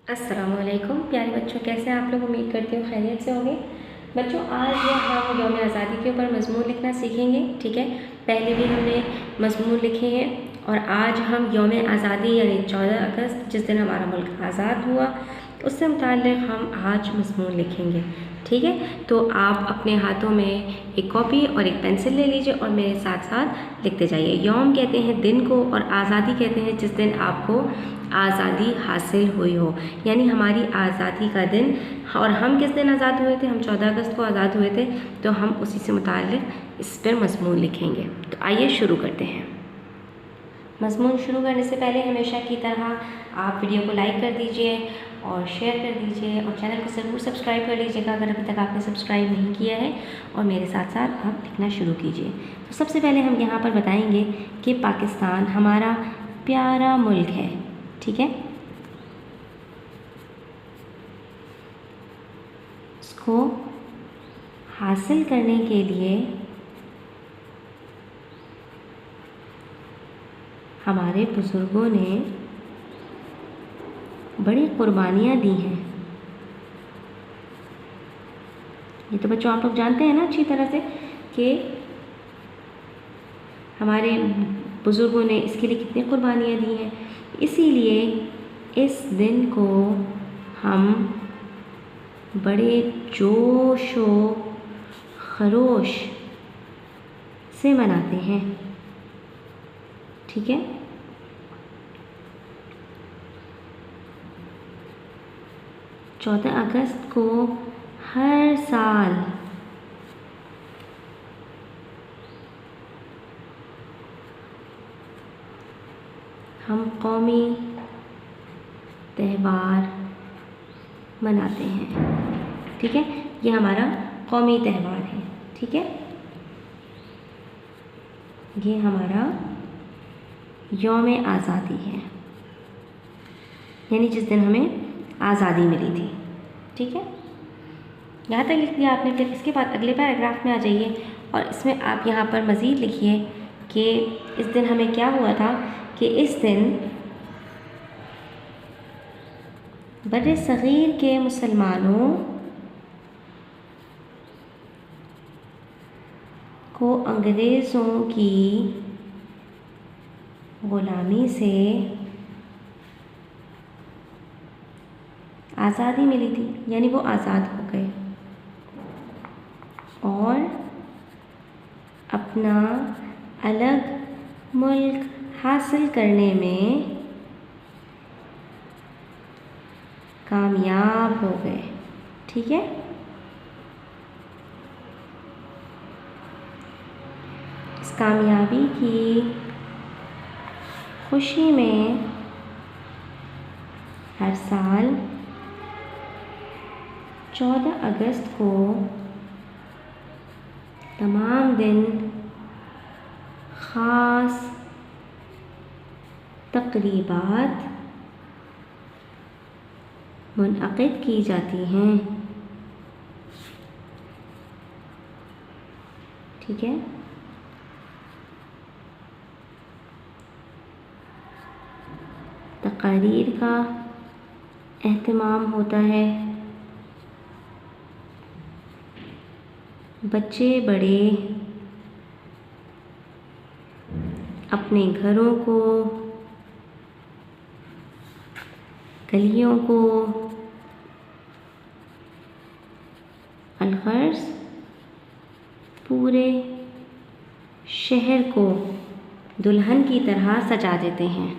अस्सलामुअलैकुम प्यारे बच्चों, कैसे हैं आप लोग। उम्मीद करती हूँ खैरियत से होंगे। बच्चों, आज हम यौम आज़ादी के ऊपर मज़मून लिखना सीखेंगे। ठीक है, पहले भी हमने मज़मून लिखे हैं और आज हम यौम आज़ादी यानी 14 अगस्त जिस दिन हमारा मुल्क आज़ाद हुआ उससे मुताल्लिक़ हम आज मज़मून लिखेंगे। ठीक है, तो आप अपने हाथों में एक कॉपी और एक पेंसिल ले लीजिए और मेरे साथ साथ लिखते जाइए। यौम कहते हैं दिन को और आज़ादी कहते हैं जिस दिन आपको आज़ादी हासिल हुई हो, यानी हमारी आज़ादी का दिन। और हम किस दिन आज़ाद हुए थे? हम 14 अगस्त को आज़ाद हुए थे, तो हम उसी से मुताल्लिक़ इस पर मज़मून लिखेंगे। तो आइए शुरू करते हैं। मज़मून शुरू करने से पहले हमेशा की तरह आप वीडियो को लाइक कर दीजिए और शेयर कर दीजिए और चैनल को ज़रूर सब्सक्राइब कर लीजिएगा अगर अभी तक आपने सब्सक्राइब नहीं किया है, और मेरे साथ साथ आप लिखना शुरू कीजिए। तो सबसे पहले हम यहाँ पर बताएंगे कि पाकिस्तान हमारा प्यारा मुल्क है। ठीक है, इसको हासिल करने के लिए हमारे बुज़ुर्गों ने बड़ी कुर्बानियाँ दी हैं। ये तो बच्चों आप लोग जानते हैं ना अच्छी तरह से कि हमारे बुज़ुर्गों ने इसके लिए कितनी कुर्बानियाँ दी हैं। इसीलिए इस दिन को हम बड़े जोश व खरोश से मनाते हैं। ठीक है, 14 अगस्त को हर साल हम कौमी त्यौहार मनाते हैं। ठीक है, ये हमारा कौमी त्यौहार है। ठीक है, ये हमारा यौम आज़ादी है, यानी जिस दिन हमें आज़ादी मिली थी। ठीक है, यहाँ तक लिख दिया आपने। फिर इसके बाद अगले पैराग्राफ में आ जाइए और इसमें आप यहाँ पर मज़ीद लिखिए कि इस दिन हमें क्या हुआ था कि इस दिन बर्रे सग़ीर के मुसलमानों को अंग्रेज़ों की ग़ुलामी से आज़ादी मिली थी, यानी वो आज़ाद हो गए और अपना अलग मुल्क हासिल करने में कामयाब हो गए। ठीक है, इस कामयाबी की खुशी में हर साल 14 अगस्त को तमाम दिन ख़ास तक़रीबात मुनअक़िद की जाती हैं। ठीक है, तक़रीर का एहतमाम होता है। बच्चे बड़े अपने घरों को, गलियों को, अलग़र्ज़ पूरे शहर को दुल्हन की तरह सजा देते हैं।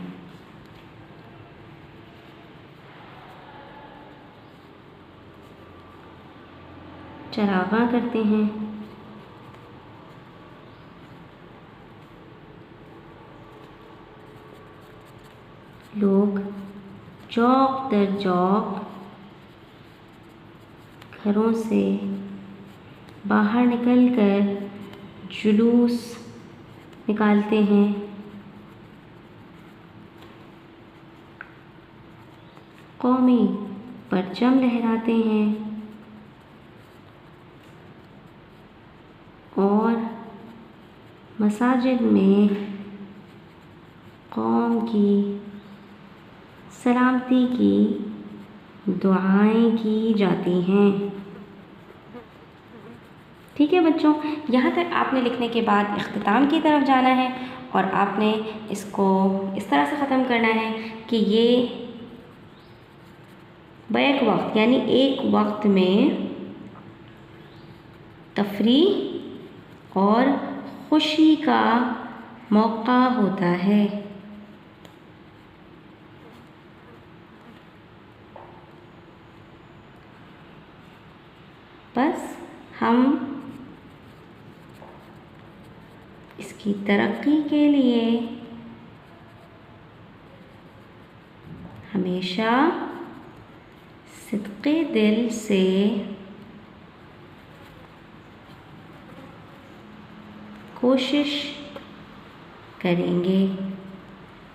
चरागां करते हैं। लोग चौक दर चौक घरों से बाहर निकलकर जुलूस निकालते हैं। कौमी परचम लहराते हैं और मसाजिद में कौम की सलामती की दुआएं की जाती हैं। ठीक है बच्चों, यहाँ तक आपने लिखने के बाद इख्तिताम की तरफ जाना है और आपने इसको इस तरह से ख़त्म करना है कि ये बैक वक्त यानी एक वक्त में तफरीह और खुशी का मौका होता है। बस हम इसकी तरक्की के लिए हमेशा सिद्क़े दिल से कोशिश करेंगे।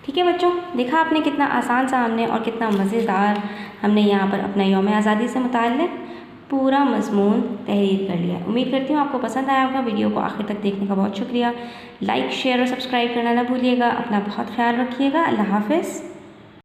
ठीक है बच्चों, देखा आपने कितना आसान सा हमने और कितना मज़ेदार हमने यहाँ पर अपना यौम आज़ादी से मुताल्लिक़ पूरा मज़मून तहरीर कर लिया। उम्मीद करती हूँ आपको पसंद आया होगा। वीडियो को आखिर तक देखने का बहुत शुक्रिया। लाइक, शेयर और सब्सक्राइब करना ना भूलिएगा। अपना बहुत ख्याल रखिएगा। अल्लाह हाफ़िज़।